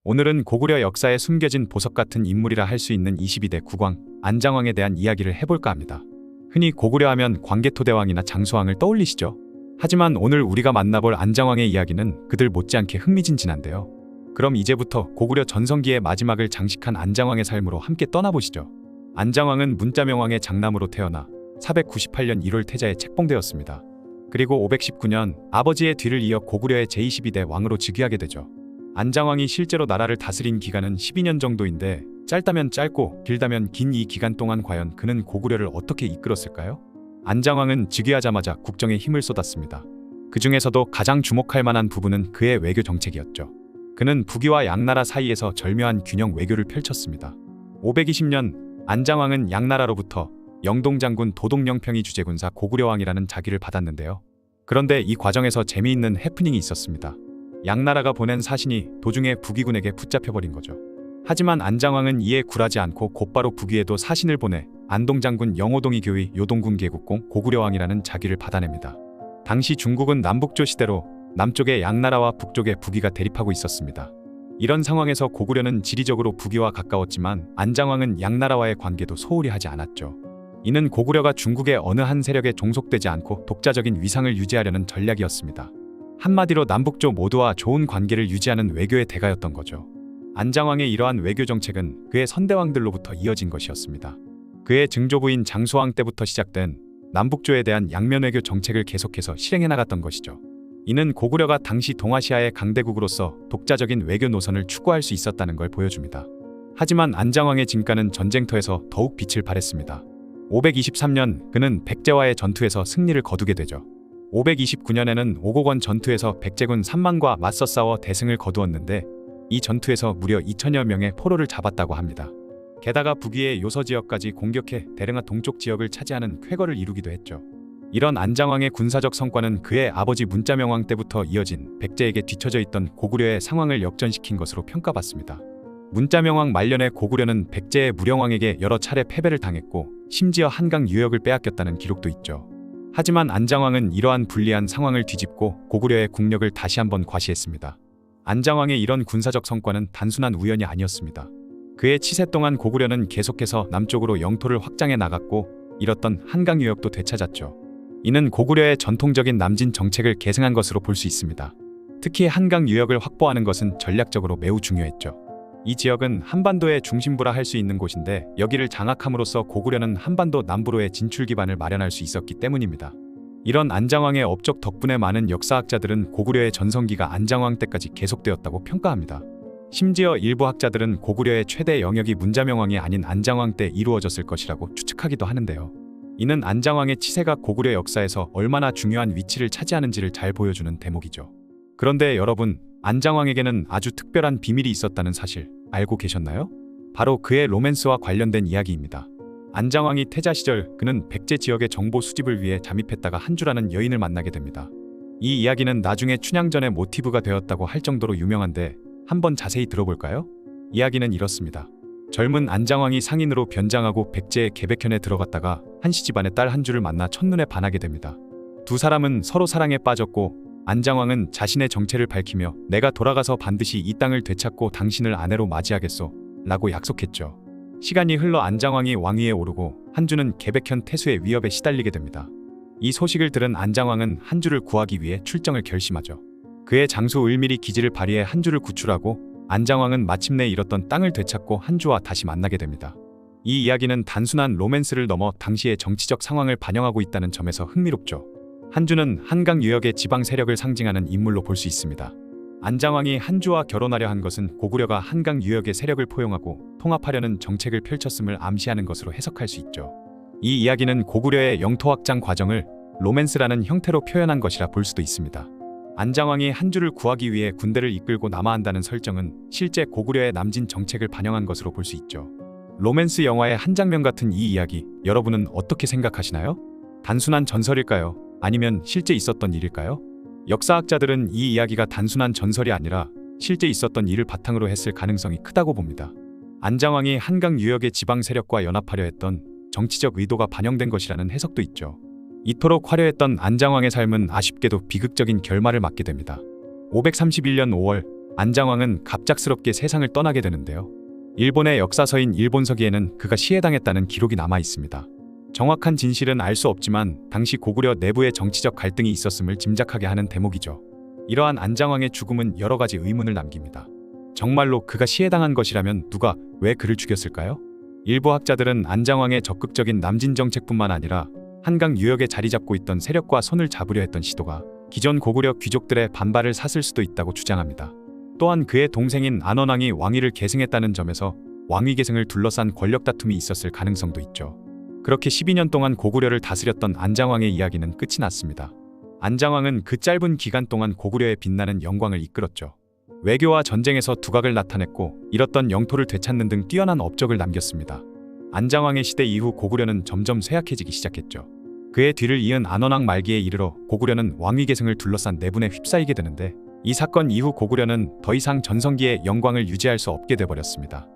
오늘은 고구려 역사에 숨겨진 보석 같은 인물이라 할 수 있는 22대 국왕 안장왕에 대한 이야기를 해볼까 합니다. 흔히 고구려 하면 광개토대왕이나 장수왕을 떠올리시죠? 하지만 오늘 우리가 만나볼 안장왕의 이야기는 그들 못지않게 흥미진진한데요. 그럼 이제부터 고구려 전성기의 마지막을 장식한 안장왕의 삶으로 함께 떠나보시죠. 안장왕은 문자명왕의 장남으로 태어나 498년 1월 태자에 책봉되었습니다. 그리고 519년 아버지의 뒤를 이어 고구려의 제22대 왕으로 즉위하게 되죠. 안장왕이 실제로 나라를 다스린 기간은 12년 정도인데 짧다면 짧고 길다면 긴 이 기간 동안 과연 그는 고구려를 어떻게 이끌었을까요? 안장왕은 즉위하자마자 국정에 힘을 쏟았습니다. 그 중에서도 가장 주목할 만한 부분은 그의 외교 정책이었죠. 그는 북위와 양나라 사이에서 절묘한 균형 외교를 펼쳤습니다. 520년 안장왕은 양나라로부터 영동장군 도동영평이 주재군사 고구려왕이라는 자기를 받았는데요. 그런데 이 과정에서 재미있는 해프닝이 있었습니다. 양나라가 보낸 사신이 도중에 북위군에게 붙잡혀버린 거죠. 하지만 안장왕은 이에 굴하지 않고 곧바로 북위에도 사신을 보내 안동장군 영호동이 교위 요동군 계국공 고구려왕이라는 자기를 받아냅니다. 당시 중국은 남북조 시대로 남쪽의 양나라와 북쪽의 북위가 대립하고 있었습니다. 이런 상황에서 고구려는 지리적으로 북위와 가까웠지만 안장왕은 양나라와의 관계도 소홀히 하지 않았죠. 이는 고구려가 중국의 어느 한 세력에 종속되지 않고 독자적인 위상을 유지하려는 전략이었습니다. 한마디로 남북조 모두와 좋은 관계를 유지하는 외교의 대가였던 거죠. 안장왕의 이러한 외교 정책은 그의 선대왕들로부터 이어진 것이었습니다. 그의 증조부인 장수왕 때부터 시작된 남북조에 대한 양면 외교 정책을 계속해서 실행해 나갔던 것이죠. 이는 고구려가 당시 동아시아의 강대국으로서 독자적인 외교 노선을 추구할 수 있었다는 걸 보여줍니다. 하지만 안장왕의 진가는 전쟁터에서 더욱 빛을 발했습니다. 523년 그는 백제와의 전투에서 승리를 거두게 되죠. 529년에는 오곡원 전투에서 백제군 3만과 맞서 싸워 대승을 거두었는데 이 전투에서 무려 2천여 명의 포로를 잡았다고 합니다. 게다가 북위의 요서 지역까지 공격해 대릉하 동쪽 지역을 차지하는 쾌거를 이루기도 했죠. 이런 안장왕의 군사적 성과는 그의 아버지 문자명왕 때부터 이어진 백제에게 뒤처져 있던 고구려의 상황을 역전시킨 것으로 평가받습니다. 문자명왕 말년에 고구려는 백제의 무령왕에게 여러 차례 패배를 당했고 심지어 한강 유역을 빼앗겼다는 기록도 있죠. 하지만 안장왕은 이러한 불리한 상황을 뒤집고 고구려의 국력을 다시 한번 과시했습니다. 안장왕의 이런 군사적 성과는 단순한 우연이 아니었습니다. 그의 치세 동안 고구려는 계속해서 남쪽으로 영토를 확장해 나갔고 잃었던 한강 유역도 되찾았죠. 이는 고구려의 전통적인 남진 정책을 계승한 것으로 볼 수 있습니다. 특히 한강 유역을 확보하는 것은 전략적으로 매우 중요했죠. 이 지역은 한반도의 중심부라 할 수 있는 곳인데 여기를 장악함으로써 고구려는 한반도 남부로의 진출 기반을 마련할 수 있었기 때문입니다. 이런 안장왕의 업적 덕분에 많은 역사학자들은 고구려의 전성기가 안장왕 때까지 계속되었다고 평가합니다. 심지어 일부 학자들은 고구려의 최대 영역이 문자명왕이 아닌 안장왕 때 이루어졌을 것이라고 추측하기도 하는데요. 이는 안장왕의 치세가 고구려 역사에서 얼마나 중요한 위치를 차지하는지를 잘 보여주는 대목이죠. 그런데 여러분, 안장왕에게는 아주 특별한 비밀이 있었다는 사실 알고 계셨나요? 바로 그의 로맨스와 관련된 이야기입니다. 안장왕이 태자 시절 그는 백제 지역의 정보 수집을 위해 잠입했다가 한주라는 여인을 만나게 됩니다. 이 이야기는 나중에 춘향전의 모티브가 되었다고 할 정도로 유명한데 한번 자세히 들어볼까요? 이야기는 이렇습니다. 젊은 안장왕이 상인으로 변장하고 백제의 개백현에 들어갔다가 한씨 집안의 딸 한주를 만나 첫눈에 반하게 됩니다. 두 사람은 서로 사랑에 빠졌고 안장왕은 자신의 정체를 밝히며 내가 돌아가서 반드시 이 땅을 되찾고 당신을 아내로 맞이하겠소 라고 약속했죠. 시간이 흘러 안장왕이 왕위에 오르고 한주는 개백현 태수의 위협에 시달리게 됩니다. 이 소식을 들은 안장왕은 한주를 구하기 위해 출정을 결심하죠. 그의 장수 을밀이 기지를 발휘해 한주를 구출하고 안장왕은 마침내 잃었던 땅을 되찾고 한주와 다시 만나게 됩니다. 이 이야기는 단순한 로맨스를 넘어 당시의 정치적 상황을 반영하고 있다는 점에서 흥미롭죠. 한주는 한강 유역의 지방 세력을 상징하는 인물로 볼 수 있습니다. 안장왕이 한주와 결혼하려 한 것은 고구려가 한강 유역의 세력을 포용하고 통합하려는 정책을 펼쳤음을 암시하는 것으로 해석할 수 있죠. 이 이야기는 고구려의 영토 확장 과정을 로맨스라는 형태로 표현한 것이라 볼 수도 있습니다. 안장왕이 한주를 구하기 위해 군대를 이끌고 남하한다는 설정은 실제 고구려의 남진 정책을 반영한 것으로 볼 수 있죠. 로맨스 영화의 한 장면 같은 이 이야기, 여러분은 어떻게 생각하시나요? 단순한 전설일까요? 아니면 실제 있었던 일일까요? 역사학자들은 이 이야기가 단순한 전설이 아니라 실제 있었던 일을 바탕으로 했을 가능성이 크다고 봅니다. 안장왕이 한강 유역의 지방 세력과 연합하려 했던 정치적 의도가 반영된 것이라는 해석도 있죠. 이토록 화려했던 안장왕의 삶은 아쉽게도 비극적인 결말을 맞게 됩니다. 531년 5월 안장왕은 갑작스럽게 세상을 떠나게 되는데요. 일본의 역사서인 일본서기에는 그가 시해당했다는 기록이 남아 있습니다. 정확한 진실은 알 수 없지만 당시 고구려 내부에 정치적 갈등이 있었음을 짐작하게 하는 대목이죠. 이러한 안장왕의 죽음은 여러 가지 의문을 남깁니다. 정말로 그가 시해당한 것이라면 누가 왜 그를 죽였을까요? 일부 학자들은 안장왕의 적극적인 남진 정책뿐만 아니라 한강 유역에 자리 잡고 있던 세력과 손을 잡으려 했던 시도가 기존 고구려 귀족들의 반발을 샀을 수도 있다고 주장합니다. 또한 그의 동생인 안원왕이 왕위를 계승했다는 점에서 왕위 계승을 둘러싼 권력 다툼이 있었을 가능성도 있죠. 그렇게 12년 동안 고구려를 다스렸던 안장왕의 이야기는 끝이 났습니다. 안장왕은 그 짧은 기간 동안 고구려의 빛나는 영광을 이끌었죠. 외교와 전쟁에서 두각을 나타냈고 잃었던 영토를 되찾는 등 뛰어난 업적을 남겼습니다. 안장왕의 시대 이후 고구려는 점점 쇠약해지기 시작했죠. 그의 뒤를 이은 안원왕 말기에 이르러 고구려는 왕위 계승을 둘러싼 내분에 휩싸이게 되는데 이 사건 이후 고구려는 더 이상 전성기의 영광을 유지할 수 없게 돼버렸습니다.